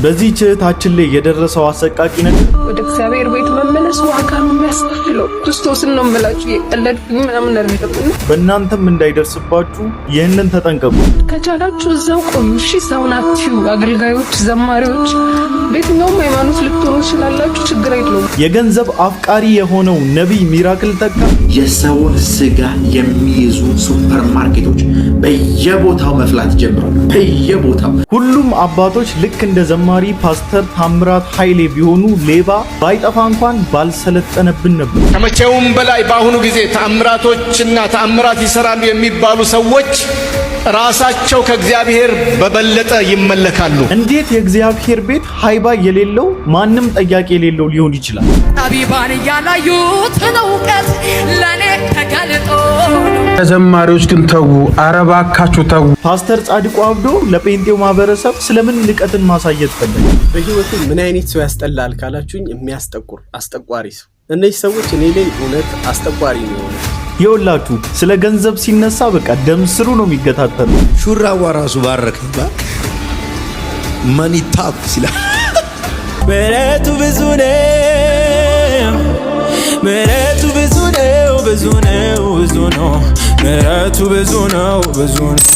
በዚህ ችህታችን ላይ የደረሰው አሰቃቂ ነገር ወደ እግዚአብሔር ቤት መመለስ ዋጋ ነው የሚያስከፍለው። ክርስቶስን ነው የምላችሁ። የቀለድኩኝ ምናምን አይደለም። በእናንተም እንዳይደርስባችሁ ይህንን ተጠንቀቁ። ከቻላችሁ እዛው ቆዩ። እሺ፣ ሰው ናችሁ። አገልጋዮች፣ ዘማሪዎች፣ በየትኛውም ሃይማኖት ልትሆኑ ስላላችሁ ችግር የለውም። የገንዘብ አፍቃሪ የሆነው ነቢይ ሚራክል ተካ የሰውን ስጋ የሚይዙ ሱፐርማርኬቶች በየቦታው መፍላት ጀምረዋል። በየቦታው ሁሉም አባቶች ልክ እንደ ዘማሪ ፓስተር ታምራት ኃይሌ ቢሆኑ ሌባ ባይጠፋ እንኳን ባልሰለጠነብን ነበር። ከመቼውም በላይ በአሁኑ ጊዜ ተአምራቶችና ተአምራት ይሰራሉ የሚባሉ ሰዎች ራሳቸው ከእግዚአብሔር በበለጠ ይመለካሉ። እንዴት የእግዚአብሔር ቤት ሃይባ የሌለው ማንም ጠያቂ የሌለው ሊሆን ይችላል? አቢባን ያላዩት እውቀት ለኔ ተገልጦ ዘማሪዎች ግን ተው፣ አረባካችሁ ተው። ፓስተር ጻድቁ አብዶ ለጴንጤው ማህበረሰብ ስለምን ንቀትን ማሳየት ፈለገ? በህይወቱ ምን አይነት ሰው ያስጠላል ካላችሁኝ፣ የሚያስጠቁር አስጠቋሪ ሰው። እነዚህ ሰዎች እኔ ላይ እውነት አስጠቋሪ ነው። ይኸውላችሁ ስለ ገንዘብ ሲነሳ በቃ ደም ስሩ ነው የሚገታተሉ። ሹራዋ ራሱ ባረከባ ማኒታፕ ሲላ ምሕረቱ ብዙ ነው፣ ምሕረቱ ብዙ ነው፣ ብዙ ነው፣ ብዙ ነው፣ ምሕረቱ ብዙ ነው፣ ብዙ ነው።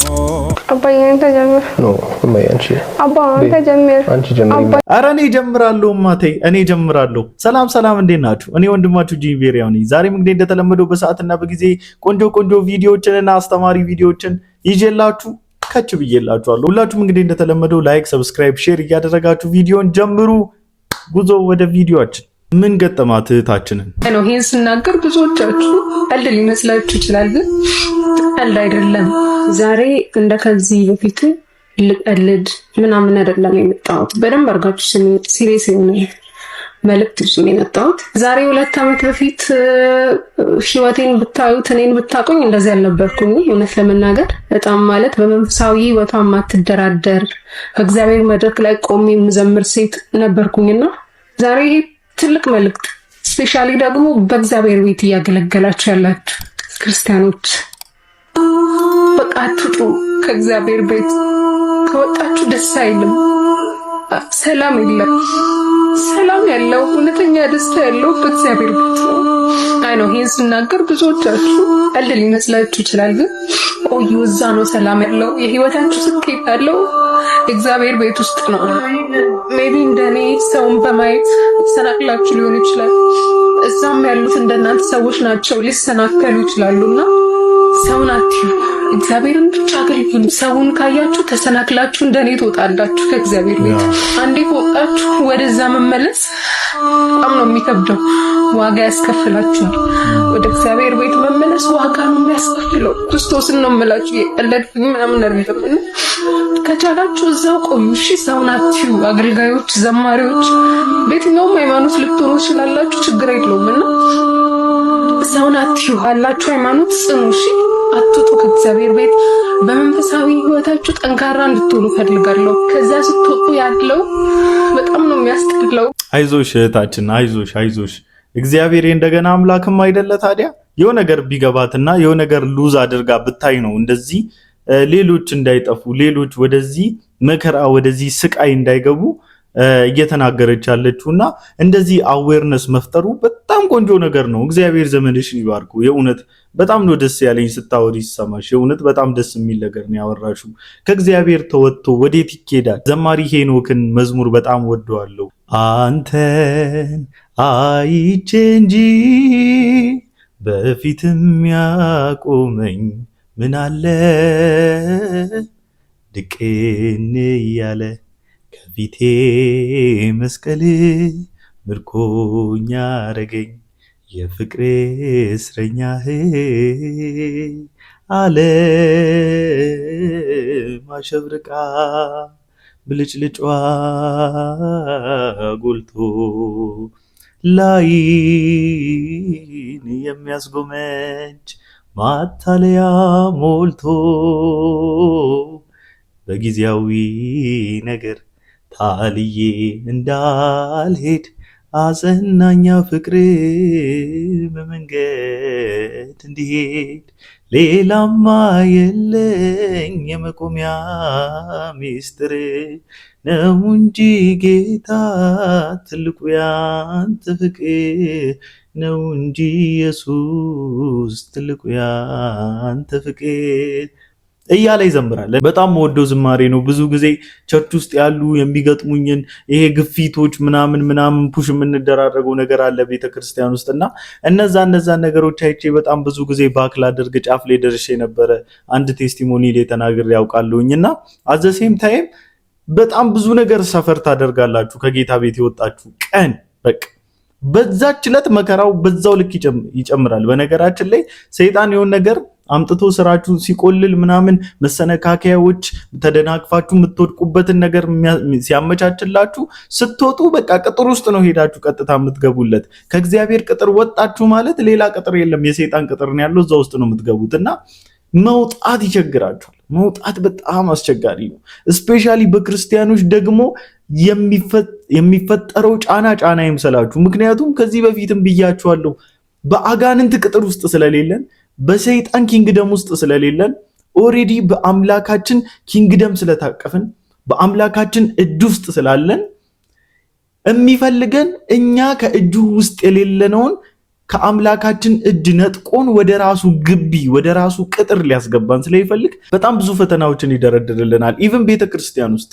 አባዬ አንተ ጀምር ኖ ማያንቺ አባ አንተ ጀምር አንቺ ጀምሪ። ኧረ እኔ ጀምራለሁ ማቴ፣ እኔ ጀምራለሁ። ሰላም ሰላም፣ እንዴት ናችሁ? እኔ ወንድማችሁ ጂሚ ቬሪያው ነኝ። ዛሬም እንግዲህ እንደተለመደው በሰዓትና በጊዜ ቆንጆ ቆንጆ ቪዲዮዎችንና አስተማሪ ቪዲዮዎችን ይዤላችሁ ከች ብዬላችኋለሁ። ሁላችሁም እንግዲህ እንደተለመደው ላይክ፣ ሰብስክራይብ፣ ሼር እያደረጋችሁ ቪዲዮን ጀምሩ። ጉዞ ወደ ቪዲዮአችን። ምን ገጠማት እህታችንን? ነው ይሄን ስናገር ብዙዎቻችሁ ቀልድ ሊመስላችሁ ይችላል፣ ግን ቀልድ አይደለም። ዛሬ እንደከዚህ በፊት ልቀልድ ምናምን አይደለም የመጣሁት። በደንብ አድርጋችሁ ሲሪየስ የሆነ መልእክት ይዤ ነው የመጣሁት። ዛሬ 2 ዓመት በፊት ህይወቴን ብታዩት እኔን ብታውቁኝ እንደዚህ አልነበርኩኝ። እውነት ለመናገር በጣም ማለት በመንፈሳዊ ህይወቷ ማትደራደር ከእግዚአብሔር መድረክ ላይ ቆሜ የምዘምር ሴት ነበርኩኝና ዛሬ ትልቅ መልእክት ስፔሻሊ ደግሞ በእግዚአብሔር ቤት እያገለገላችሁ ያላችሁ ክርስቲያኖች በቃ አትውጡ ከእግዚአብሔር ቤት። ከወጣችሁ ደስ አይልም፣ ሰላም የለም። ሰላም ያለው እውነተኛ ደስታ ያለው በእግዚአብሔር ቤት ነው። አይ ነው ይሄን ስናገር ብዙዎቻችሁ ቀልድ ሊመስላችሁ ይችላል፣ ግን ቆዩ፣ እዛ ነው ሰላም ያለው። የህይወታችሁ ስኬት ያለው እግዚአብሔር ቤት ውስጥ ነው። ሜቢ እንደኔ ሰውን በማየት ተሰናክላችሁ ሊሆን ይችላል። እዛም ያሉት እንደናንተ ሰዎች ናቸው፣ ሊሰናከሉ ይችላሉና ሰውን አትዩ፣ እግዚአብሔርን ብቻ አገልግሉ። ሰውን ካያችሁ ተሰናክላችሁ እንደኔ ትወጣላችሁ ከእግዚአብሔር ቤት። አንዴ ከወጣችሁ ወደዛ መመለስ በጣም ነው የሚከብደው፣ ዋጋ ያስከፍላችኋል። ወደ እግዚአብሔር ቤት መመለስ ዋጋ ነው የሚያስከፍለው። ክርስቶስን ነው የምላችሁ። የቀለድኩኝ ምናምን አይደለም። ከቻላችሁ እዛው ቆዩ። እሺ፣ ሰው ናችሁ። አገልጋዮች፣ ዘማሪዎች፣ በየትኛውም ሃይማኖት ልትሆኑ ስላላችሁ ችግር የለውም እና ሰው ናችሁ አላችሁ ሃይማኖት ጽኑ። እሺ፣ አትውጡ ከእግዚአብሔር ቤት። በመንፈሳዊ ህይወታችሁ ጠንካራ እንድትሆኑ ፈልጋለሁ። ከዛ ስትወጡ ያለው በጣም ነው የሚያስጠላው። አይዞሽ እህታችን፣ አይዞሽ አይዞሽ። እግዚአብሔር እንደገና አምላክም አይደለ ታዲያ? የሆነ ነገር ቢገባትና የሆነ ነገር ሉዝ አድርጋ ብታይ ነው እንደዚህ ሌሎች እንዳይጠፉ፣ ሌሎች ወደዚህ መከራ ወደዚህ ስቃይ እንዳይገቡ እየተናገረች ያለችውና እንደዚህ አዌርነስ መፍጠሩ በጣም ቆንጆ ነገር ነው። እግዚአብሔር ዘመንሽን ይባርኩ። የእውነት በጣም ነው ደስ ያለኝ ስታወሪ ሲሰማሽ። የእውነት በጣም ደስ የሚል ነገር ነው ያወራሽው። ከእግዚአብሔር ተወጥቶ ወዴት ይኬዳል? ዘማሪ ሄኖክን መዝሙር በጣም ወደዋለሁ። አንተን አይቼ እንጂ በፊትም ያቆመኝ ምን አለ ድቅን እያለ ከፊቴ መስቀል ምርኮኛ አረገኝ የፍቅሬ እስረኛህ ዓለም አሸብርቃ ብልጭልጯ ጎልቶ ላይን የሚያስጎመጅ ማታለያ ሞልቶ በጊዜያዊ ነገር ታልዬ እንዳልሄድ አጸናኛ ፍቅር በመንገድ እንዲሄድ ሌላማ የለኝ የመቆሚያ ሚስጥር ነው እንጂ ጌታ ትልቁ ያንተ ፍቅር ነው እንጂ ኢየሱስ ትልቁ ያንተ ፍቅር እያለ ይዘምራል። በጣም ወደው ዝማሬ ነው። ብዙ ጊዜ ቸርች ውስጥ ያሉ የሚገጥሙኝን ይሄ ግፊቶች ምናምን ፑሽ የምንደራረገው ነገር አለ ቤተክርስቲያን ውስጥና እነዛ ነገሮች አይቼ በጣም ብዙ ጊዜ ባክ ላደርግ ጫፍ ላይ ደርሼ ነበረ። አንድ ቴስቲሞኒ ላይ ተናግሬ ያውቃለሁኝና አዘሴም ታይም በጣም ብዙ ነገር ሰፈር ታደርጋላችሁ። ከጌታ ቤት የወጣችሁ ቀን በቃ በዛች ዕለት መከራው በዛው ልክ ይጨምራል። በነገራችን ላይ ሰይጣን የሆነ ነገር አምጥቶ ስራችሁ ሲቆልል ምናምን መሰነካከያዎች ተደናቅፋችሁ የምትወድቁበትን ነገር ሲያመቻችላችሁ ስትወጡ በቃ ቅጥር ውስጥ ነው ሄዳችሁ ቀጥታ የምትገቡለት። ከእግዚአብሔር ቅጥር ወጣችሁ ማለት ሌላ ቅጥር የለም፣ የሰይጣን ቅጥር ነው ያለው፣ እዛ ውስጥ ነው የምትገቡትና መውጣት ይቸግራችኋል። መውጣት በጣም አስቸጋሪ ነው። ስፔሻሊ በክርስቲያኖች ደግሞ የሚፈጠረው ጫና ይምሰላችሁ። ምክንያቱም ከዚህ በፊትም ብያችኋለሁ፣ በአጋንንት ቅጥር ውስጥ ስለሌለን፣ በሰይጣን ኪንግደም ውስጥ ስለሌለን፣ ኦሬዲ በአምላካችን ኪንግደም ስለታቀፍን፣ በአምላካችን እጅ ውስጥ ስላለን የሚፈልገን እኛ ከእጁ ውስጥ የሌለነውን ከአምላካችን እጅ ነጥቆን ወደ ራሱ ግቢ ወደ ራሱ ቅጥር ሊያስገባን ስለይፈልግ በጣም ብዙ ፈተናዎችን ይደረድርልናል። ኢቭን ቤተክርስቲያን ውስጥ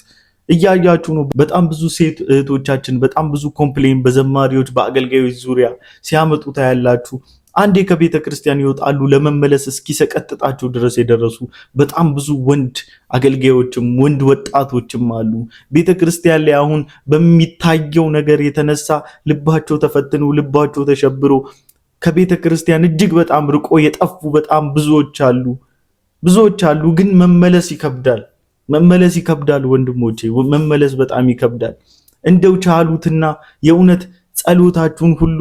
እያያችሁ ነው። በጣም ብዙ ሴት እህቶቻችን በጣም ብዙ ኮምፕሌን በዘማሪዎች በአገልጋዮች ዙሪያ ሲያመጡ ታያላችሁ። አንዴ ከቤተ ክርስቲያን ይወጣሉ፣ ለመመለስ እስኪሰቀጥጣቸው ድረስ የደረሱ በጣም ብዙ ወንድ አገልጋዮችም ወንድ ወጣቶችም አሉ። ቤተ ክርስቲያን ላይ አሁን በሚታየው ነገር የተነሳ ልባቸው ተፈትኖ ልባቸው ተሸብሮ ከቤተ ክርስቲያን እጅግ በጣም ርቆ የጠፉ በጣም ብዙዎች አሉ። ግን መመለስ ይከብዳል ወንድሞቼ፣ መመለስ በጣም ይከብዳል። እንደው ቻሉትና የእውነት ጸሎታችሁን ሁሉ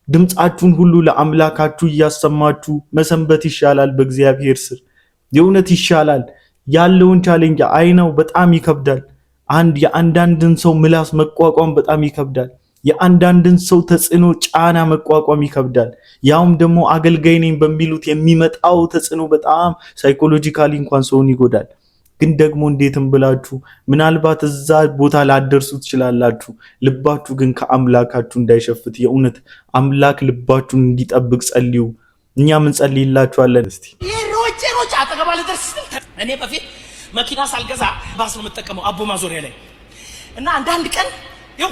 ድምጻችሁን ሁሉ ለአምላካችሁ እያሰማችሁ መሰንበት ይሻላል። በእግዚአብሔር ስር የእውነት ይሻላል። ያለውን ቻሌንጅ አይነው በጣም ይከብዳል። የአንዳንድን ሰው ምላስ መቋቋም በጣም ይከብዳል። የአንዳንድን ሰው ተጽዕኖ ጫና መቋቋም ይከብዳል። ያውም ደግሞ አገልጋይ ነኝ በሚሉት የሚመጣው ተጽዕኖ በጣም ሳይኮሎጂካሊ እንኳን ሰውን ይጎዳል። ግን ደግሞ እንዴትም ብላችሁ ምናልባት እዛ ቦታ ላደርሱ ትችላላችሁ። ልባችሁ ግን ከአምላካችሁ እንዳይሸፍት የእውነት አምላክ ልባችሁን እንዲጠብቅ ጸልዩ። እኛ ምን ጸልይላችኋለን። እስቲ ሮጭ አጠገባ ልደርስ እኔ በፊት መኪና ሳልገዛ ባስ ነው የምጠቀመው አቦ ማዞሪያ ላይ እና አንዳንድ ቀን ይኸው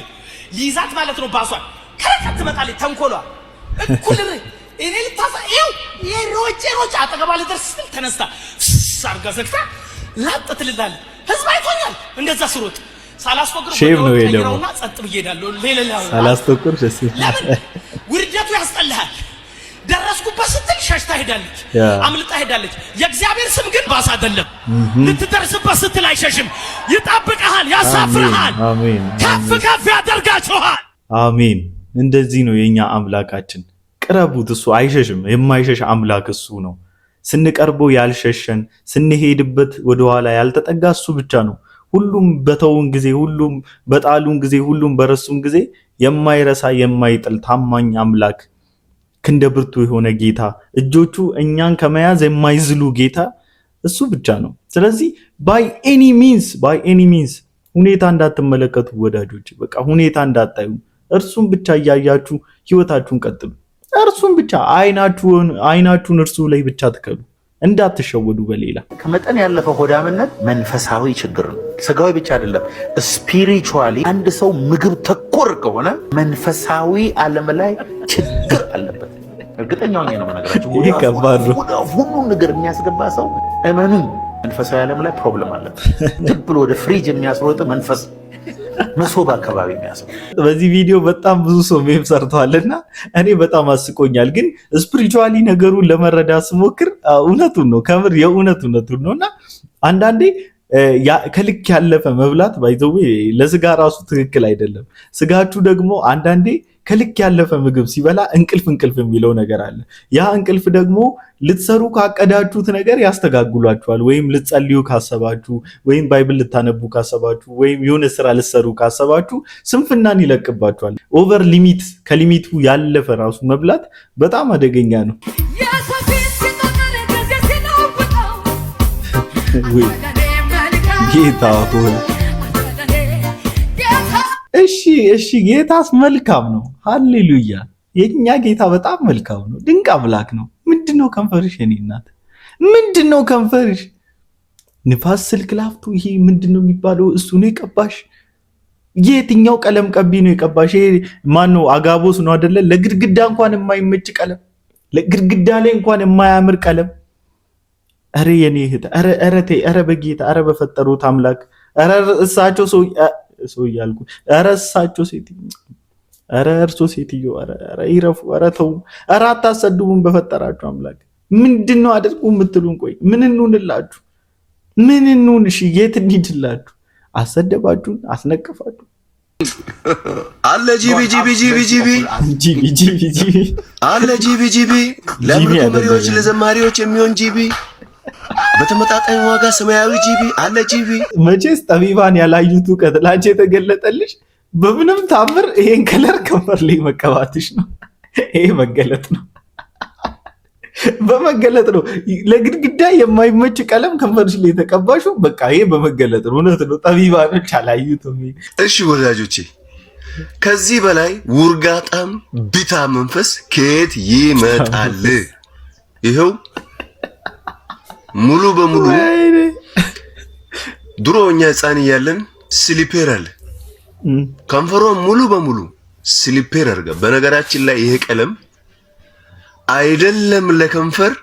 ሊይዛት ማለት ነው ባሷን ከረከት ትመጣለች ተንኮሏ እኩል እኔ ልታሳ ይኸው ሮጭ አጠገባ ልደርስ ተነስታ ሳርጋ ዘግታ ላጥት ልላል ህዝብ አይቶኛል። እንደዛ ስሮጥ ሳላስፈቅር ወደውና ጸጥ ብዬዳለሁ። ሌላ ሳላስፈቅር ውርደቱ ያስጠልሃል። ደረስኩበት ስትል ሸሽታ ሄዳለች፣ አምልጣ ሄዳለች። የእግዚአብሔር ስም ግን ባስ አይደለም። ልትደርስበት ስትል አይሸሽም፣ ይጣብቅሃል፣ ያሳፍርሃል፣ ከፍ ያደርጋችኋል። አሜን። እንደዚህ ነው የኛ አምላካችን። ቅረቡት፣ እሱ አይሸሽም። የማይሸሽ አምላክ እሱ ነው። ስንቀርበው ያልሸሸን ስንሄድበት ወደኋላ ያልተጠጋ እሱ ብቻ ነው። ሁሉም በተውን ጊዜ፣ ሁሉም በጣሉን ጊዜ፣ ሁሉም በረሱን ጊዜ የማይረሳ የማይጥል ታማኝ አምላክ፣ ክንደ ብርቱ የሆነ ጌታ፣ እጆቹ እኛን ከመያዝ የማይዝሉ ጌታ እሱ ብቻ ነው። ስለዚህ ባይ ኤኒ ሚንስ ሁኔታ እንዳትመለከቱ ወዳጆች፣ በቃ ሁኔታ እንዳታዩ፣ እርሱን ብቻ እያያችሁ ህይወታችሁን ቀጥሉ። እርሱን ብቻ አይናችሁን እርሱ ላይ ብቻ ትከሉ፣ እንዳትሸወዱ በሌላ። ከመጠን ያለፈ ሆዳምነት መንፈሳዊ ችግር ነው። ስጋዊ ብቻ አይደለም፣ ስፒሪቹዋሊ አንድ ሰው ምግብ ተኮር ከሆነ መንፈሳዊ ዓለም ላይ ችግር አለበት። እርግጠኛው ነው የምነግራችሁ። ይሄ ከባድ ነው። ሁሉም ነገር የሚያስገባ ሰው እመኑኝ መንፈሳዊ ዓለም ላይ ፕሮብሌም አለበት። ዝም ብሎ ወደ ፍሪጅ የሚያስሮጥ መንፈስ መሶብ አካባቢ የሚያስሮጥ። በዚህ ቪዲዮ በጣም ብዙ ሰው ሜም ሰርተዋልና እኔ በጣም አስቆኛል። ግን ስፒሪቹዋሊ ነገሩን ለመረዳት ስሞክር እውነቱን ነው፣ ከምር የእውነቱን ነውና አንዳንዴ ከልክ ያለፈ መብላት ባይዘው ለስጋ ራሱ ትክክል አይደለም። ስጋችሁ ደግሞ አንዳንዴ ከልክ ያለፈ ምግብ ሲበላ እንቅልፍ የሚለው ነገር አለ። ያ እንቅልፍ ደግሞ ልትሰሩ ካቀዳችሁት ነገር ያስተጋግሏችኋል። ወይም ልትጸልዩ ካሰባችሁ፣ ወይም ባይብል ልታነቡ ካሰባችሁ፣ ወይም የሆነ ስራ ልትሰሩ ካሰባችሁ ስንፍናን ይለቅባችኋል። ኦቨር ሊሚት፣ ከሊሚቱ ያለፈ ራሱ መብላት በጣም አደገኛ ነው። ጌታ ሆይ እሺ ጌታስ መልካም ነው። ሃሌሉያ። የኛ ጌታ በጣም መልካም ነው። ድንቅ አምላክ ነው። ምንድነው ከንፈርሽ? የኔ እናት ምንድነው ከንፈርሽ? ንፋስ ስልክ ላፍቶ ይሄ ምንድነው የሚባለው? እሱ ነው የቀባሽ? የትኛው ቀለም ቀቢ ነው የቀባሽ? ይሄ ማን ነው? አጋቦስ ነው አይደለ? ለግድግዳ እንኳን የማይመች ቀለም፣ ለግድግዳ ላይ እንኳን የማያምር ቀለም። አረ የኔ እህት፣ አረ ተይ፣ አረ በጌታ፣ አረ በፈጠሩት አምላክ፣ አረ እሳቸው ሰው እያልኩ፣ አረ እሳቸው ሴትዮ፣ አረ እርሶ ሴትዮ፣ አረ ይረፉ፣ አረ ተው፣ አረ አታሰድቡን በፈጠራችሁ አምላክ። ምንድነው አድርጉ የምትሉን? ቆይ ምን እንሁንላችሁ? ምን እንሁን? እሺ የት እንሂድላችሁ? አሰደባችሁን፣ አስነቀፋችሁ። አለ ጂቢ አለ ጂቢ ለመሪዎች ለዘማሪዎች የሚሆን ጂቢ በተመጣጣኝ ዋጋ ሰማያዊ ጂቢ አለ ጂቢ። መቼስ ጠቢባን ያላዩት እውቀት ላንቺ የተገለጠልሽ በምንም ታምር ይሄን ከለር ከንፈር ላይ መቀባትሽ ነው። ይሄ መገለጥ ነው፣ በመገለጥ ነው። ለግድግዳ የማይመች ቀለም ከንፈርሽ ላይ የተቀባሹ በቃ ይሄ በመገለጥ ነው። እውነት ነው። ጠቢባኖች አላዩትም። እሺ ወዳጆቼ፣ ከዚህ በላይ ውርጋጣም ቢታ መንፈስ ከየት ይመጣል? ይኸው ሙሉ በሙሉ ድሮ እኛ ሕፃን እያለን ስሊፔር አለ፣ ከንፈሯ ሙሉ በሙሉ ስሊፔር አድርጋ። በነገራችን ላይ ይሄ ቀለም አይደለም ለከንፈር፣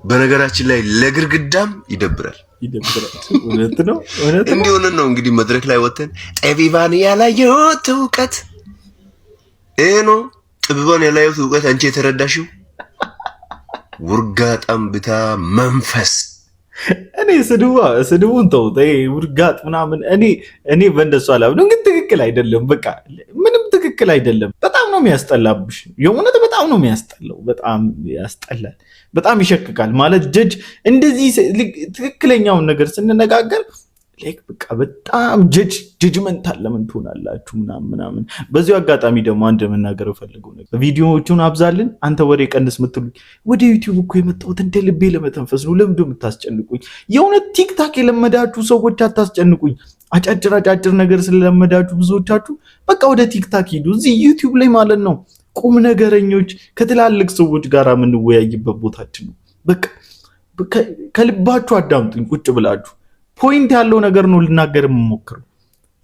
በነገራችን ላይ ለግርግዳም ይደብራል። እውነት ነው። እንዲሆነን ነው እንግዲህ መድረክ ላይ ወተን ጠቢባን ያላየሁት እውቀት ይሄ ነው። ጠቢባን ያላየሁት እውቀት አንቺ የተረዳሽው ውርጋጣም ብታ መንፈስ። እኔ ስድቡን ተውት። ውርጋጥ ምናምን እኔ በእንደሱ አላምንም፣ ግን ትክክል አይደለም። በቃ ምንም ትክክል አይደለም። በጣም ነው የሚያስጠላብሽ። የእውነት በጣም ነው የሚያስጠላው። በጣም ያስጠላል። በጣም ይሸክካል። ማለት ጀጅ እንደዚህ ትክክለኛውን ነገር ስንነጋገር በቃ በጣም ጀጅመንታል ለምን ትሆናላችሁ ምናምን። በዚሁ አጋጣሚ ደግሞ አንድ መናገር ፈልገው ነገር ቪዲዮዎቹን አብዛልን፣ አንተ ወሬ ቀንስ ምትሉኝ። ወደ ዩቲዩብ እኮ የመጣሁት እንደ ልቤ ለመተንፈስ ነው። ለምንድን የምታስጨንቁኝ? የእውነት ቲክታክ የለመዳችሁ ሰዎች አታስጨንቁኝ። አጫጭር ነገር ስለለመዳችሁ ብዙዎቻችሁ በቃ ወደ ቲክታክ ሂዱ። እዚህ ዩቲዩብ ላይ ማለት ነው ቁም ነገረኞች ከትላልቅ ሰዎች ጋር የምንወያይበት ቦታችን ነው። በቃ ከልባችሁ አዳምጡኝ ቁጭ ብላችሁ። ፖይንት ያለው ነገር ነው ልናገር የምሞክረው።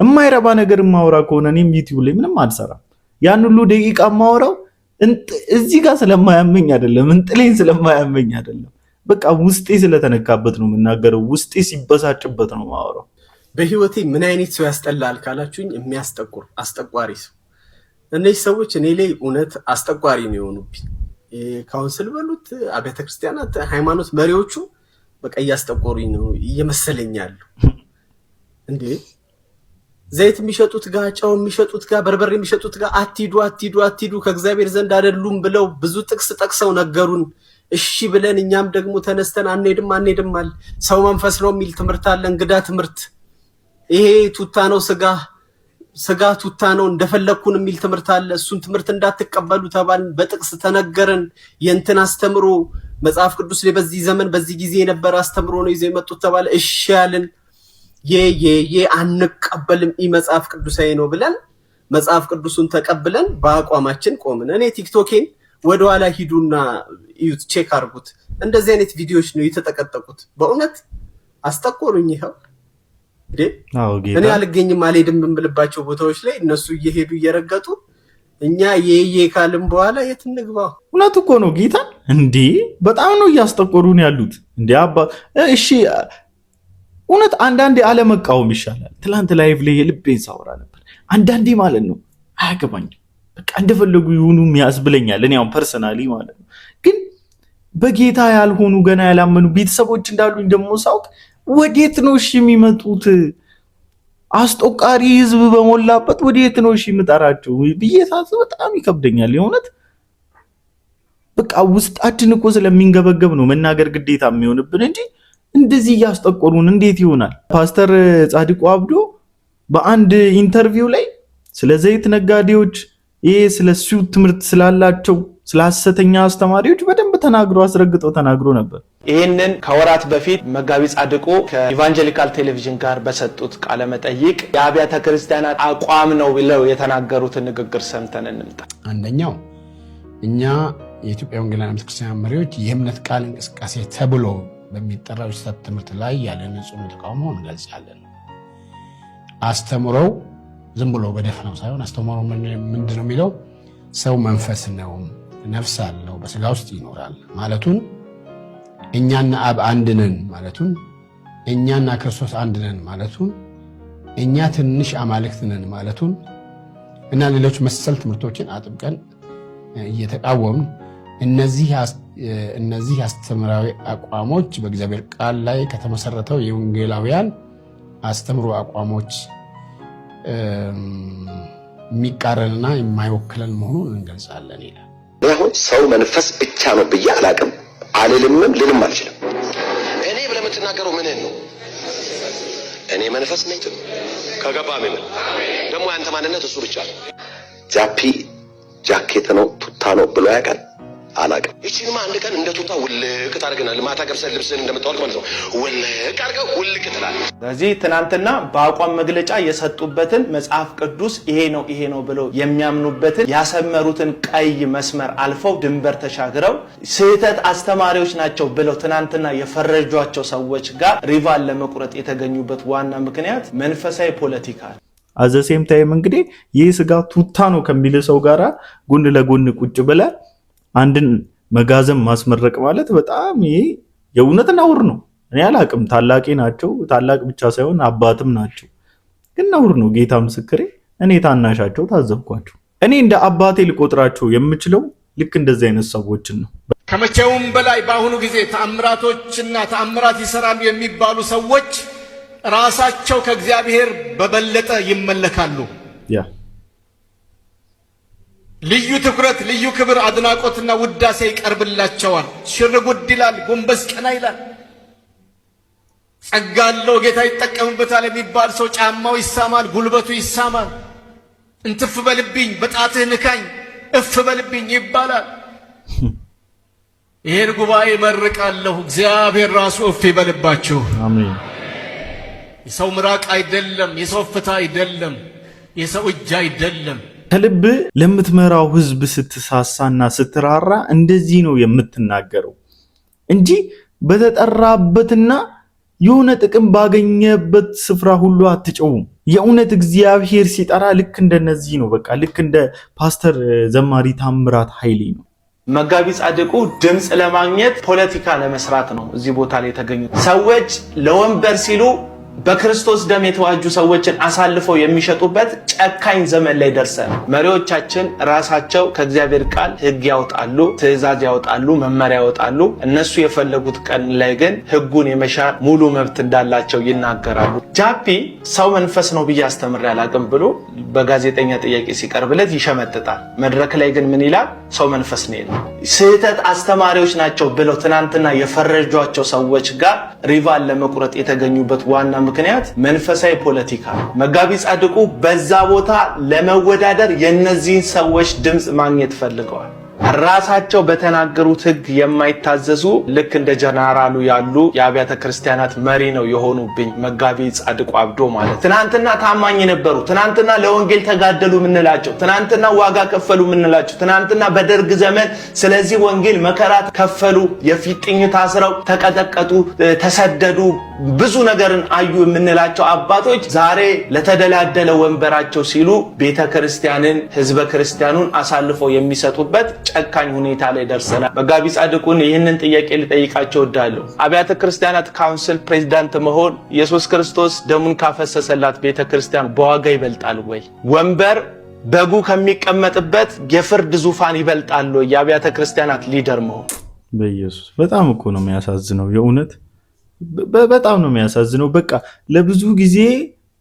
የማይረባ ነገር የማወራ ከሆነ እኔም ዩቲዩብ ላይ ምንም አልሰራም። ያን ሁሉ ደቂቃ የማወራው እዚህ ጋር ስለማያመኝ አይደለም፣ እንጥሌን ስለማያመኝ አይደለም። በቃ ውስጤ ስለተነካበት ነው የምናገረው። ውስጤ ሲበሳጭበት ነው የማወራው። በህይወቴ ምን አይነት ሰው ያስጠላል ካላችሁኝ፣ የሚያስጠቁር አስጠቋሪ ሰው። እነዚህ ሰዎች እኔ ላይ እውነት አስጠቋሪ ነው የሆኑብኝ። ካውንስል በሉት አብያተ ክርስቲያናት ሃይማኖት መሪዎቹ በቃ እያስጠቆሩኝ ነው እየመሰለኛሉ። እንዴ ዘይት የሚሸጡት ጋር፣ ጨው የሚሸጡት ጋር፣ በርበሬ የሚሸጡት ጋር አትሂዱ ከእግዚአብሔር ዘንድ አይደሉም ብለው ብዙ ጥቅስ ጠቅሰው ነገሩን። እሺ ብለን እኛም ደግሞ ተነስተን አንሄድም አለ። ሰው መንፈስ ነው የሚል ትምህርት አለ፣ እንግዳ ትምህርት። ይሄ ቱታ ነው ስጋ ቱታ ነው እንደፈለኩን የሚል ትምህርት አለ። እሱን ትምህርት እንዳትቀበሉ ተባልን፣ በጥቅስ ተነገረን። የእንትን አስተምሮ መጽሐፍ ቅዱስ ላይ በዚህ ዘመን በዚህ ጊዜ የነበረ አስተምሮ ነው ይዘው የመጡት ተባለ። እሺ ያልን አንቀበልም፣ መጽሐፍ ቅዱሳዊ ነው ብለን መጽሐፍ ቅዱሱን ተቀብለን በአቋማችን ቆምን። እኔ ቲክቶኬን ወደኋላ ሂዱና እዩት፣ ቼክ አድርጉት። እንደዚህ አይነት ቪዲዮዎች ነው የተጠቀጠቁት። በእውነት አስጠቆሩኝ። ይኸው እኔ አልገኝም አልሄድም የምልባቸው ቦታዎች ላይ እነሱ እየሄዱ እየረገጡ እኛ ካልን በኋላ የት እንግባ? እውነት እኮ ነው ጌታ። እንዴ በጣም ነው እያስጠቆሩን ያሉት። እንዴ አባ እሺ፣ እውነት አንዳንዴ አለመቃወም ይሻላል። ትላንት ላይቭ ላይ የልቤን ሳወራ ነበር። አንዳንዴ ማለት ነው አያገባኝም፣ በቃ እንደፈለጉ ይሁኑ ያስብለኛል። እኔ አሁን ፐርሰናሊ ማለት ነው። ግን በጌታ ያልሆኑ ገና ያላመኑ ቤተሰቦች እንዳሉኝ ደግሞ ሳውቅ ወዴት ነው እሺ የሚመጡት? አስጠቃሪ ህዝብ በሞላበት ወዴት ነው እሺ የምጠራቸው ብዬ ሳስብ በጣም ይከብደኛል። የእውነት በቃ ውስጣችን እኮ ስለሚንገበገብ ነው መናገር ግዴታ የሚሆንብን እንጂ እንደዚህ እያስጠቆሩን እንዴት ይሆናል? ፓስተር ጻድቁ አብዶ በአንድ ኢንተርቪው ላይ ስለ ዘይት ነጋዴዎች ስለ እሱ ትምህርት ስላላቸው ስለ ሐሰተኛ አስተማሪዎች በደንብ ተናግሮ አስረግጦ ተናግሮ ነበር። ይህንን ከወራት በፊት መጋቢ ጻድቁ ከኢቫንጀሊካል ቴሌቪዥን ጋር በሰጡት ቃለ መጠይቅ የአብያተ ክርስቲያናት አቋም ነው ብለው የተናገሩትን ንግግር ሰምተን እንምጣ። አንደኛው እኛ የኢትዮጵያ ወንጌላውያን ቤተክርስቲያን መሪዎች የእምነት ቃል እንቅስቃሴ ተብሎ በሚጠራው ስህተት ትምህርት ላይ ያለን ጽኑ ተቃውሞ እንገልጻለን። አስተምሮው ዝም ብሎ በደፈናው ሳይሆን አስተምሮው ምንድነው የሚለው ሰው መንፈስ ነው፣ ነፍስ አለው፣ በስጋ ውስጥ ይኖራል ማለቱን፣ እኛና አብ አንድ ነን ማለቱን፣ እኛና ክርስቶስ አንድ ነን ማለቱን፣ እኛ ትንሽ አማልክት ነን ማለቱን እና ሌሎች መሰል ትምህርቶችን አጥብቀን እየተቃወምን እነዚህ አስተምራዊ አቋሞች በእግዚአብሔር ቃል ላይ ከተመሰረተው የወንጌላውያን አስተምሮ አቋሞች የሚቃረንና የማይወክለን መሆኑን እንገልጻለን ይላል። አሁን ሰው መንፈስ ብቻ ነው ብዬ አላቅም፣ አልልምም፣ ልልም አልችልም። እኔ ብለህ የምትናገረው ምንን ነው? እኔ መንፈስ ነኝ ትሉ ከገባ ምን ደግሞ ያንተ ማንነት እሱ ብቻ ነው። ጃፒ ጃኬት ነው ቱታ ነው ብሎ ያውቃል? አላቅም። እቺንማ አንድ ቀን እንደ ቱታ ውልቅ ታደርገናል። ማታ ገብሰህ ልብስህን እንደምታወልቅ ማለት ነው ውልቅ አድርገው ውልቅ ትላለህ። ስለዚህ ትናንትና በአቋም መግለጫ የሰጡበትን መጽሐፍ ቅዱስ ይሄ ነው ብለው የሚያምኑበትን ያሰመሩትን ቀይ መስመር አልፈው ድንበር ተሻግረው ስህተት አስተማሪዎች ናቸው ብለው ትናንትና የፈረጇቸው ሰዎች ጋር ሪቫል ለመቁረጥ የተገኙበት ዋና ምክንያት መንፈሳዊ ፖለቲካ ነው። አዘሴም ታይም እንግዲህ ይህ ስጋ ቱታ ነው ከሚል ሰው ጋራ ጎን ለጎን ቁጭ ብለ አንድን መጋዘን ማስመረቅ ማለት በጣም ይሄ የእውነት ነውር ነው። እኔ አላቅም፣ ታላቂ ናቸው፣ ታላቅ ብቻ ሳይሆን አባትም ናቸው፣ ግን ነውር ነው። ጌታ ምስክሬ፣ እኔ ታናሻቸው ታዘብኳቸው። እኔ እንደ አባቴ ልቆጥራቸው የምችለው ልክ እንደዚህ አይነት ሰዎችን ነው። ከመቼውም በላይ በአሁኑ ጊዜ ተአምራቶችና ተአምራት ይሰራሉ የሚባሉ ሰዎች ራሳቸው ከእግዚአብሔር በበለጠ ይመለካሉ። ልዩ ትኩረት፣ ልዩ ክብር፣ አድናቆትና ውዳሴ ይቀርብላቸዋል። ሽርጉድ ይላል፣ ጎንበስ ቀና ይላል። ጸጋ አለው፣ ጌታ ይጠቀምበታል የሚባል ሰው ጫማው ይሳማል፣ ጉልበቱ ይሳማል። እንትፍ በልብኝ፣ በጣትህ ንካኝ፣ እፍ በልብኝ ይባላል። ይሄን ጉባኤ መርቃለሁ። እግዚአብሔር ራሱ እፍ ይበልባችሁ። አሜን። የሰው ምራቅ አይደለም፣ የሰው ፍታ አይደለም፣ የሰው እጅ አይደለም። ከልብ ለምትመራው ህዝብ ስትሳሳና ስትራራ እንደዚህ ነው የምትናገረው እንጂ በተጠራበትና የሆነ ጥቅም ባገኘበት ስፍራ ሁሉ አትጨውም። የእውነት እግዚአብሔር ሲጠራ ልክ እንደነዚህ ነው። በቃ ልክ እንደ ፓስተር ዘማሪ ታምራት ኃይሌ ነው። መጋቢ ጻድቁ ድምጽ ለማግኘት ፖለቲካ ለመስራት ነው እዚህ ቦታ ላይ የተገኙት። ሰዎች ለወንበር ሲሉ በክርስቶስ ደም የተዋጁ ሰዎችን አሳልፈው የሚሸጡበት ጨካኝ ዘመን ላይ ደርሰን መሪዎቻችን ራሳቸው ከእግዚአብሔር ቃል ህግ ያወጣሉ፣ ትእዛዝ ያወጣሉ፣ መመሪያ ያወጣሉ። እነሱ የፈለጉት ቀን ላይ ግን ህጉን የመሻር ሙሉ መብት እንዳላቸው ይናገራሉ። ጃፒ ሰው መንፈስ ነው ብዬ አስተምሬ አላቅም ብሎ በጋዜጠኛ ጥያቄ ሲቀርብለት ይሸመጥጣል። መድረክ ላይ ግን ምን ይላል? ሰው መንፈስ ነው ይላል። ስህተት አስተማሪዎች ናቸው ብለው ትናንትና የፈረጇቸው ሰዎች ጋር ሪቫል ለመቁረጥ የተገኙበት ዋና ምክንያት መንፈሳዊ ፖለቲካ ነው። መጋቢ ጻድቁ በዛ ቦታ ለመወዳደር የነዚህን ሰዎች ድምጽ ማግኘት ፈልገዋል። ራሳቸው በተናገሩት ህግ የማይታዘዙ ልክ እንደ ጀነራሉ ያሉ የአብያተ ክርስቲያናት መሪ ነው የሆኑብኝ መጋቢ ጻድቁ አብዶ ማለት። ትናንትና ታማኝ ነበሩ፣ ትናንትና ለወንጌል ተጋደሉ ምንላቸው፣ ትናንትና ዋጋ ከፈሉ ምንላቸው፣ ትናንትና በደርግ ዘመን ስለዚህ ወንጌል መከራ ከፈሉ፣ የፊጥኝ ታስረው ተቀጠቀጡ፣ ተሰደዱ፣ ብዙ ነገርን አዩ የምንላቸው አባቶች ዛሬ ለተደላደለ ወንበራቸው ሲሉ ቤተክርስቲያንን ህዝበ ክርስቲያኑን አሳልፈው የሚሰጡበት ጨካኝ ሁኔታ ላይ ደርሰናል። መጋቢ ጻድቁን ይህንን ጥያቄ ልጠይቃቸው እወዳለሁ። አብያተ ክርስቲያናት ካውንስል ፕሬዝዳንት መሆን ኢየሱስ ክርስቶስ ደሙን ካፈሰሰላት ቤተክርስቲያን በዋጋ ይበልጣል ወይ? ወንበር በጉ ከሚቀመጥበት የፍርድ ዙፋን ይበልጣል ወይ? የአብያተ ክርስቲያናት ሊደር መሆን በኢየሱስ በጣም እኮ ነው የሚያሳዝነው። የእውነት በጣም ነው የሚያሳዝነው። በቃ ለብዙ ጊዜ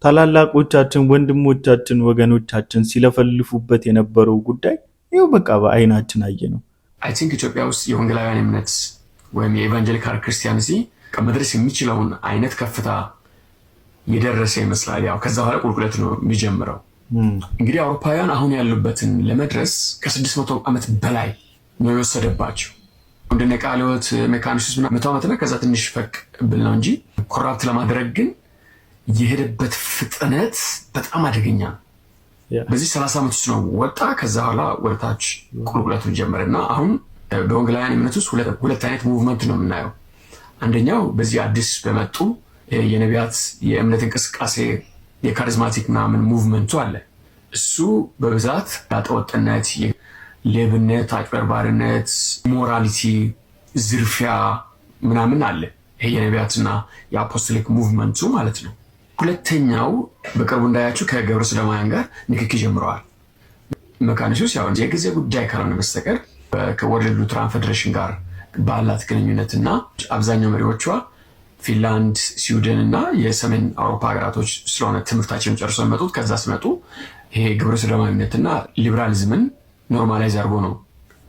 ታላላቆቻችን፣ ወንድሞቻችን፣ ወገኖቻችን ሲለፈልፉበት የነበረው ጉዳይ ይኸው በቃ በአይናችን አየ ነው። አይ ቲንክ ኢትዮጵያ ውስጥ የወንጌላውያን እምነት ወይም የኢቫንጀሊካል ክርስቲያኒቲ ከመድረስ የሚችለውን አይነት ከፍታ የደረሰ ይመስላል። ያው ከዛ በኋላ ቁልቁለት ነው የሚጀምረው። እንግዲህ አውሮፓውያን አሁን ያሉበትን ለመድረስ ከ600 ዓመት በላይ ነው የወሰደባቸው። እንደነ ቃለ ሕይወት ሜካኒክስ ምናምን 100 ዓመትና ከዛ ትንሽ ፈቅ ብል ነው እንጂ ኮራፕት ለማድረግ ግን የሄደበት ፍጥነት በጣም አደገኛ ነው። በዚህ 30 ዓመት ውስጥ ነው ወጣ። ከዛ በኋላ ወደታች ቁልቁለቱን ጀመረና አሁን በወንጌላውያን እምነት ውስጥ ሁለት አይነት ሙቭመንት ነው የምናየው። አንደኛው በዚህ አዲስ በመጡ የነቢያት የእምነት እንቅስቃሴ የካሪዝማቲክ ምናምን ሙቭመንቱ አለ። እሱ በብዛት ጋጠወጥነት፣ ሌብነት፣ አጭበርባሪነት፣ ሞራሊቲ፣ ዝርፊያ ምናምን አለ። ይሄ የነቢያትና የአፖስቶሊክ ሙቭመንቱ ማለት ነው። ሁለተኛው በቅርቡ እንዳያችሁ ከግብረ ሰዶማውያን ጋር ንክኪ ጀምረዋል። መካኒሱስ ያው የጊዜ ጉዳይ ካልሆነ በስተቀር ከወርልድ ሉትራን ፌዴሬሽን ጋር ባላት ግንኙነትና አብዛኛው መሪዎቿ ፊንላንድ፣ ስዊድን እና የሰሜን አውሮፓ ሀገራቶች ስለሆነ ትምህርታቸውን ጨርሰው የመጡት ከዛ ሲመጡ ይሄ ግብረ ሰዶማዊነትና ሊበራሊዝምን ኖርማላይዝ አድርጎ ነው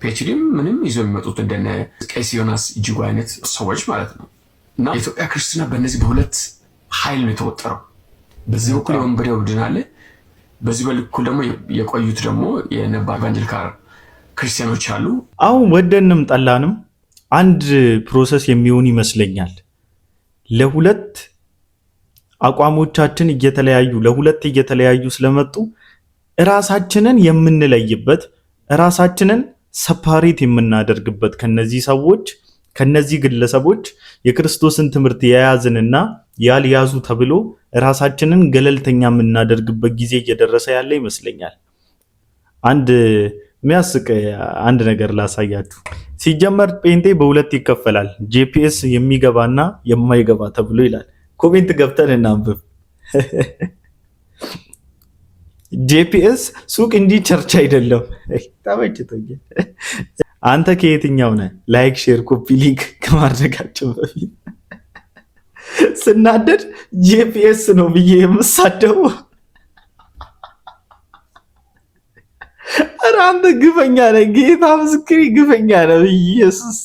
ፒኤችዲም ምንም ይዞ የሚመጡት እንደነ ቄስ ዮናስ እጅጉ አይነት ሰዎች ማለት ነው። እና የኢትዮጵያ ክርስትና በእነዚህ በሁለት ኃይል ነው የተወጠረው። በዚህ በኩል የወንበዴ ቡድን አለ፣ በዚህ በኩል ደግሞ የቆዩት ደግሞ የነባር ኢቫንጀሊካል ክርስቲያኖች አሉ። አሁን ወደንም ጠላንም አንድ ፕሮሰስ የሚሆን ይመስለኛል። ለሁለት አቋሞቻችን እየተለያዩ ስለመጡ ራሳችንን የምንለይበት ራሳችንን ሰፓሬት የምናደርግበት ከነዚህ ሰዎች ከነዚህ ግለሰቦች የክርስቶስን ትምህርት የያዝንና ያልያዙ ተብሎ ራሳችንን ገለልተኛ የምናደርግበት ጊዜ እየደረሰ ያለ ይመስለኛል። አንድ የሚያስቅ አንድ ነገር ላሳያችሁ። ሲጀመር ጴንጤ በሁለት ይከፈላል፣ ጄፒኤስ የሚገባና የማይገባ ተብሎ ይላል። ኮሜንት ገብተን እናንብብ። ጄፒኤስ ሱቅ እንጂ ቸርች አይደለም። ተመችቶኛል። አንተ ከየትኛው ነህ? ላይክ፣ ሼር፣ ኮፒ ሊንክ ከማድረጋቸው በፊት ስናደድ ጄፒኤስ ነው ብዬ የምሳደው። ኧረ አንተ ግፈኛ ነህ፣ ጌታ ምስክሬ ግፈኛ ነህ። ኢየሱስ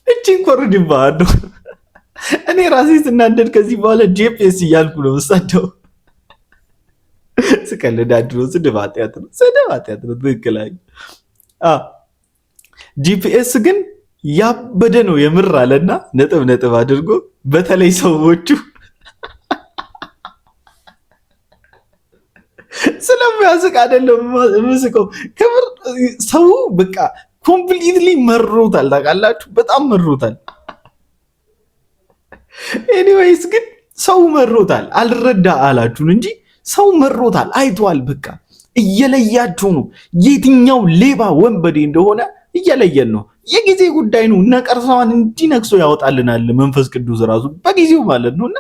እቺን ኮርድባለሁ። እኔ ራሴ ስናደድ ከዚህ በኋላ ጄፒኤስ እያልኩ ነው የምሳደው። ስቀልድ አድሮ ስድብ ኃጢአት ነው። ትክክለኛ ጂፒኤስ ግን ያበደ ነው የምር አለና ነጥብ አድርጎ በተለይ ሰዎቹ ስለሚያስቅ አይደለም የምስቀው። ክብር ሰው በቃ ኮምፕሊትሊ መሮታል። ታውቃላችሁ፣ በጣም መሮታል። ኤኒዌይስ ግን ሰው መሮታል። አልረዳ አላችሁን እንጂ ሰው መሮታል። አይቷል። በቃ እየለያቸው ነው። የትኛው ሌባ ወንበዴ እንደሆነ እየለየን ነው። የጊዜ ጉዳይ ነው። ነቀርሳዋን እንዲነክሶ ያወጣልናል መንፈስ ቅዱስ ራሱ በጊዜው ማለት ነውና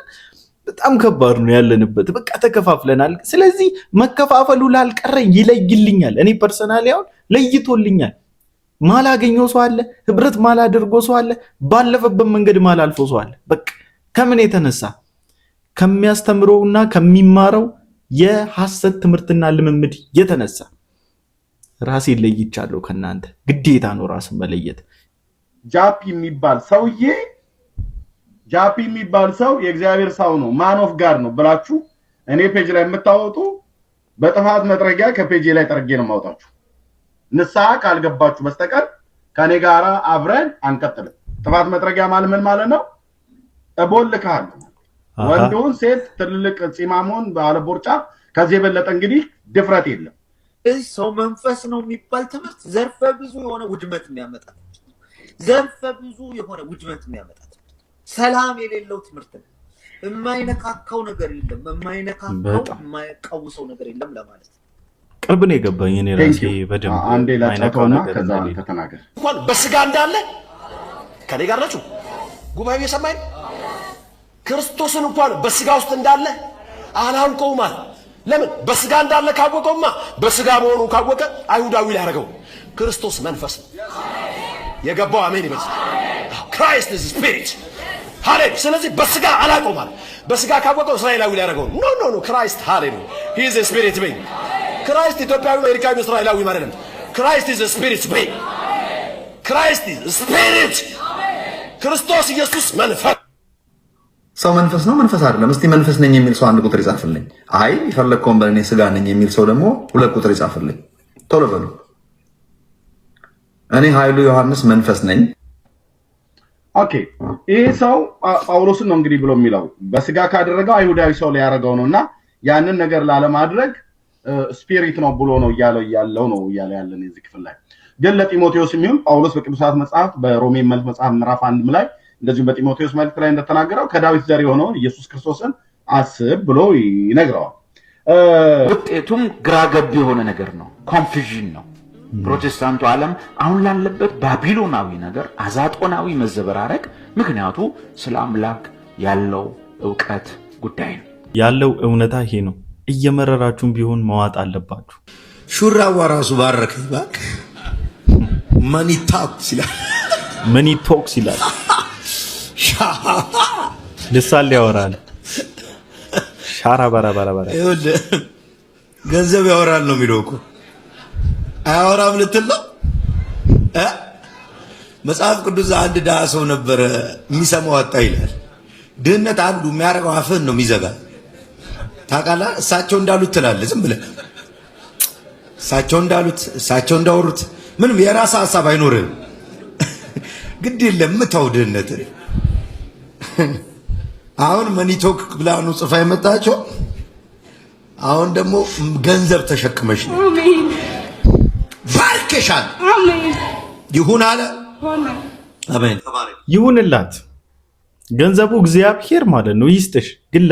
በጣም ከባድ ነው ያለንበት። በቃ ተከፋፍለናል። ስለዚህ መከፋፈሉ ላልቀረ ይለይልኛል። እኔ ፐርሰናሊ አሁን ለይቶልኛል። ማላገኘው ሰው አለ፣ ህብረት ማላደርጎ ሰው አለ፣ ባለፈበት መንገድ ማላልፎ ሰው አለ። በቃ ከምን የተነሳ ከሚያስተምረውና ከሚማረው የሐሰት ትምህርትና ልምምድ የተነሳ ራሴን ለይቻለሁ ከናንተ። ግዴታ ነው ራስን መለየት። ጃፒ የሚባል ሰው የእግዚአብሔር ሰው ነው፣ ማን ኦፍ ጋድ ነው ብላችሁ እኔ ፔጅ ላይ የምታወጡ በጥፋት መጥረጊያ ከፔጅ ላይ ጠርጌ ነው ማውጣችሁ። ንስሐ ካልገባችሁ በስተቀር ከኔ ጋራ አብረን አንቀጥልም። ጥፋት መጥረጊያ ማለት ምን ማለት ነው? እቦልካለሁ ወንዶን ሴት ትልልቅ ፂማሞን ባለቦርጫ ከዚህ የበለጠ እንግዲህ ድፍረት የለም። እዚህ ሰው መንፈስ ነው የሚባል ትምህርት ዘርፈ ብዙ የሆነ ውድመት የሚያመጣ ሰላም የሌለው ትምህርት ነው። የማይነካካው ነገር የለም፣ የማይቀውሰው ነገር የለም ለማለት ነው። ቅርብ ነው የገባኝ እኔ ራሴ በደንብ አንዴ ላጫውተውና ከዛ ከተናገር እንኳን በስጋ እንዳለ ከኔ ጋር ናችሁ ጉባኤው የሰማኝ ክርስቶስን እንኳን በስጋ ውስጥ እንዳለ አላውቀውም አለ። ለምን? በስጋ እንዳለ ካወቀውማ በስጋ መሆኑን ካወቀ አይሁዳዊ ሊያደርገው። ክርስቶስ መንፈስ ነው። የገባው አሜን ይበል። ክራይስት ኢዝ ስፒሪት ሃሌሉያ። ስለዚህ በስጋ አላውቀውም አለ። በስጋ ካወቀው እስራኤላዊ ሊያደርገው። ኖ ክራይስት ሃሌሉያ ሂ ኢዝ ስፒሪት በይ። ክራይስት ኢትዮጵያዊ አሜሪካዊ እስራኤላዊ ማለት ነው። ክራይስት ኢዝ ስፒሪት በይ። ክራይስት ኢዝ ስፒሪት። ክርስቶስ ኢየሱስ መንፈስ። ሰው መንፈስ ነው መንፈስ አይደለም? እስቲ መንፈስ ነኝ የሚል ሰው አንድ ቁጥር ይጻፍልኝ። አይ የፈለግከውን በእኔ ስጋ ነኝ የሚል ሰው ደግሞ 2 ቁጥር ይጻፍልኝ። ቶሎ በሉ። እኔ ኃይሉ ዮሐንስ መንፈስ ነኝ። ኦኬ ይሄ ሰው ጳውሎስን ነው እንግዲህ ብሎ የሚለው በስጋ ካደረገው አይሁዳዊ ሰው ሊያደርገው ነውና ያንን ነገር ላለማድረግ ስፒሪት ነው ብሎ ነው ያለው ነው ያለን እዚህ ክፍል ላይ ግን ለጢሞቴዎስ የሚሆን ጳውሎስ በቅዱሳት መጽሐፍት በሮሜ መልእክት መጽሐፍ ምዕራፍ 1 ላይ እንደዚሁ በጢሞቴዎስ መልእክት ላይ እንደተናገረው ከዳዊት ዘር የሆነውን ኢየሱስ ክርስቶስን አስብ ብሎ ይነግረዋል። ውጤቱም ግራገብ የሆነ ነገር ነው፣ ኮንፊዥን ነው። ፕሮቴስታንቱ ዓለም አሁን ላለበት ባቢሎናዊ ነገር አዛጦናዊ መዘበራረቅ ምክንያቱ ስለ አምላክ ያለው ዕውቀት ጉዳይ ነው። ያለው እውነታ ይሄ ነው። እየመረራችሁም ቢሆን መዋጥ አለባችሁ። ሹራዋ ራሱ ባረከኝ እባክህ። መኒ ቶክስ ይላል። ልሳል ያወራል። ሻራ ባራ ገንዘብ ያወራል ነው የሚለው እኮ አያወራም ልትል ነው። መጽሐፍ ቅዱስ አንድ ድሃ ሰው ነበረ የሚሰማው አጣ ይላል። ድህነት አንዱ የሚያደርገው አፍህን ነው የሚዘጋ። ታውቃለህ? እሳቸው እንዳሉት ትላለህ ዝም ብለህ እሳቸው እንዳወሩት ምንም የራስ ሐሳብ አይኖርህም። ግድ የለም ምታው ድህነትን። አሁን መኒቶክ ብላኑ ጽፋ የመጣቸው አሁን ደግሞ ገንዘብ ተሸክመሽ ነው። ባርከሻል። ይሁን አለ። አሜን። ይሁንላት። ገንዘቡ እግዚአብሔር ማለት ነው ይስጥሽ። ግን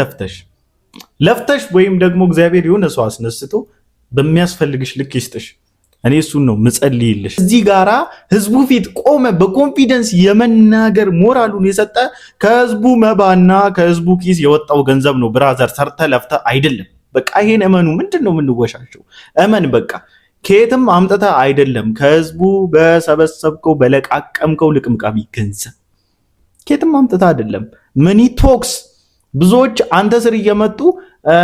ለፍተሽ ወይም ደግሞ እግዚአብሔር የሆነ ሰው አስነስቶ በሚያስፈልግሽ ልክ ይስጥሽ። እኔ እሱን ነው ምጸልይልሽ። እዚህ ጋራ ህዝቡ ፊት ቆመ በኮንፊደንስ የመናገር ሞራሉን የሰጠ ከህዝቡ መባና ከህዝቡ ኪስ የወጣው ገንዘብ ነው። ብራዘር ሰርተ ለፍተ አይደለም። በቃ ይሄን እመኑ። ምንድነው የምንወሻቸው? እመን በቃ ከየትም አምጥተ አይደለም። ከህዝቡ በሰበሰብከው በለቃቀምከው ልቅምቃሚ ገንዘብ ከየትም አምጥተ አይደለም። መኒ ቶክስ ብዙዎች አንተ ስር እየመጡ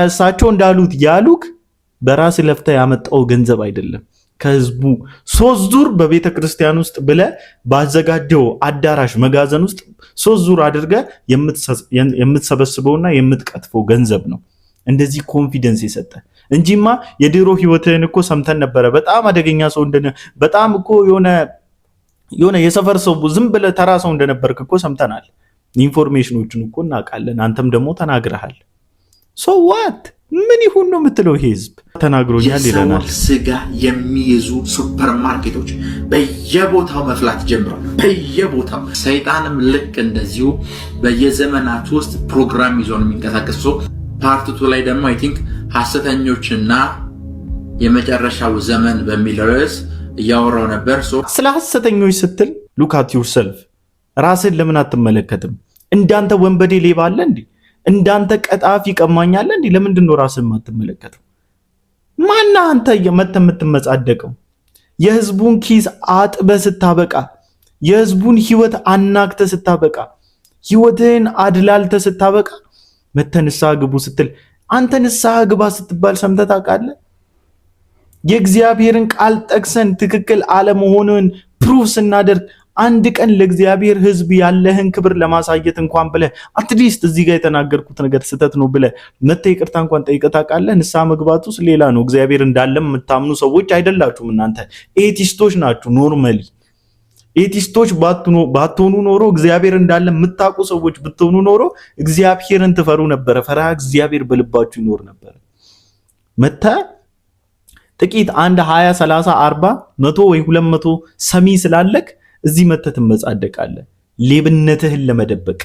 እሳቸው እንዳሉት ያሉክ በራስ ለፍተ ያመጣው ገንዘብ አይደለም። ከህዝቡ 3 ዙር በቤተ ክርስቲያን ውስጥ ብለ ባዘጋጀው አዳራሽ መጋዘን ውስጥ 3 ዙር አድርገ የምትሰበስበውና የምትቀጥፈው ገንዘብ ነው። እንደዚህ ኮንፊደንስ የሰጠ እንጂማ የድሮ ህይወትህን እኮ ሰምተን ነበረ። በጣም አደገኛ ሰው እንደነ በጣም እኮ የሆነ የሰፈር ሰው ዝም ብለ ተራ ሰው እንደነበርክ እኮ ሰምተናል። ኢንፎርሜሽኖችን እኮ እናውቃለን። አንተም ደግሞ ተናግረሃል። ሶ ዋት ምን ይሁን ነው የምትለው? ህዝብ ተናግሮኛል ይለናል። የሰው ስጋ የሚይዙ ሱፐርማርኬቶች በየቦታው መፍላት ጀምረዋል። በየቦታው ሰይጣንም ልክ እንደዚሁ በየዘመናት ውስጥ ፕሮግራም ይዞ ነው የሚንቀሳቀሰው። ፓርት 2 ላይ ደግሞ አይ ቲንክ ሐሰተኞችና የመጨረሻው ዘመን በሚል ርዕስ እያወራው ነበር። ስለ ሐሰተኞች ስትል ሉክ አት ዩርሰልፍ። ራስን ለምን አትመለከትም? እንዳንተ ወንበዴ ሌባ አለ እንዴ? እንዳንተ ቀጣፊ ቀማኛ አለ እንዴ? ለምንድን ነው ራስን የማትመለከተው? ማና አንተ የምትመጻደቀው? የህዝቡን ኪስ አጥበ ስታበቃ፣ የህዝቡን ህይወት አናግተ ስታበቃ፣ ህይወትን አድላልተ ስታበቃ መተ ንስሐ ግቡ ስትል አንተ ንስሐ ግባ ስትባል ሰምተህ ታውቃለህ? የእግዚአብሔርን ቃል ጠቅሰን ትክክል አለመሆኑን ፕሩፍ ስናደርግ አንድ ቀን ለእግዚአብሔር ህዝብ ያለህን ክብር ለማሳየት እንኳን ብለህ አትሊስት እዚህ ጋር የተናገርኩት ነገር ስህተት ነው ብለህ መተህ ይቅርታ እንኳን ጠይቀህ ታውቃለህ? ንስሐ መግባቱስ ሌላ ነው። እግዚአብሔር እንዳለም የምታምኑ ሰዎች አይደላችሁም እናንተ ኤቲስቶች ናችሁ። ኖርማሊ ኤቲስቶች ባትሆኑ ኖሮ እግዚአብሔር እንዳለ የምታውቁ ሰዎች ብትሆኑ ኖሮ እግዚአብሔርን ትፈሩ ነበረ። ፈሪሃ እግዚአብሔር በልባችሁ ይኖር ነበር። መተህ ጥቂት አንድ 20 30 40 100 ወይ 200 ሰሚ ስላለክ እዚህ መተህ ትመጻደቃለህ። ሌብነትህን ለመደበቅ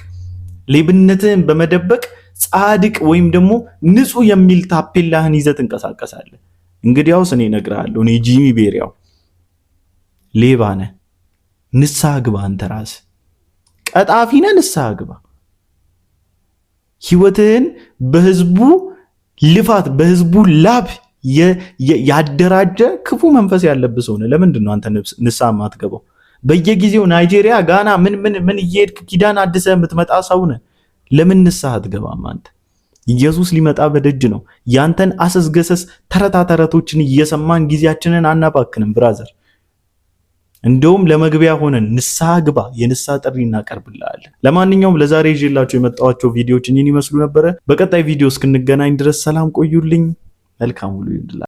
ሌብነትህን በመደበቅ ጻድቅ ወይም ደግሞ ንጹህ የሚል ታፔላህን ይዘህ ትንቀሳቀሳለህ። እንግዲያውስ እኔ እነግርሃለሁ፣ እኔ ጂሚ ቤሪያው ሌባ ነህ። ንስሐ ግባ። አንተ ራስህ ቀጣፊ ነህ። ንስሐ ግባ። ህይወትህን በህዝቡ ልፋት በህዝቡ ላብ ያደራጀ ክፉ መንፈስ ያለብህ ሰው ነህ። ለምንድን ነው አንተ ንስሐ የማትገባው? በየጊዜው ናይጄሪያ፣ ጋና ምን እየሄድክ ኪዳን አድሰህ የምትመጣ ሰው ነህ። ለምን ንስሐ አትገባም አንተ? ኢየሱስ ሊመጣ በደጅ ነው። ያንተን አሰስገሰስ ተረቶችን እየሰማን ጊዜያችንን አናባክንም ብራዘር። እንደውም ለመግቢያ ሆነን ንስሐ ግባ፣ የንስሐ ጥሪ እናቀርብልሃለን። ለማንኛውም ለዛሬ ይዤላችሁ የመጣኋቸው ቪዲዮዎች እኚህን ይመስሉ ነበረ። በቀጣይ ቪዲዮ እስክንገናኝ ድረስ ሰላም ቆዩልኝ። መልካም ሁሉ ይሁንላችሁ።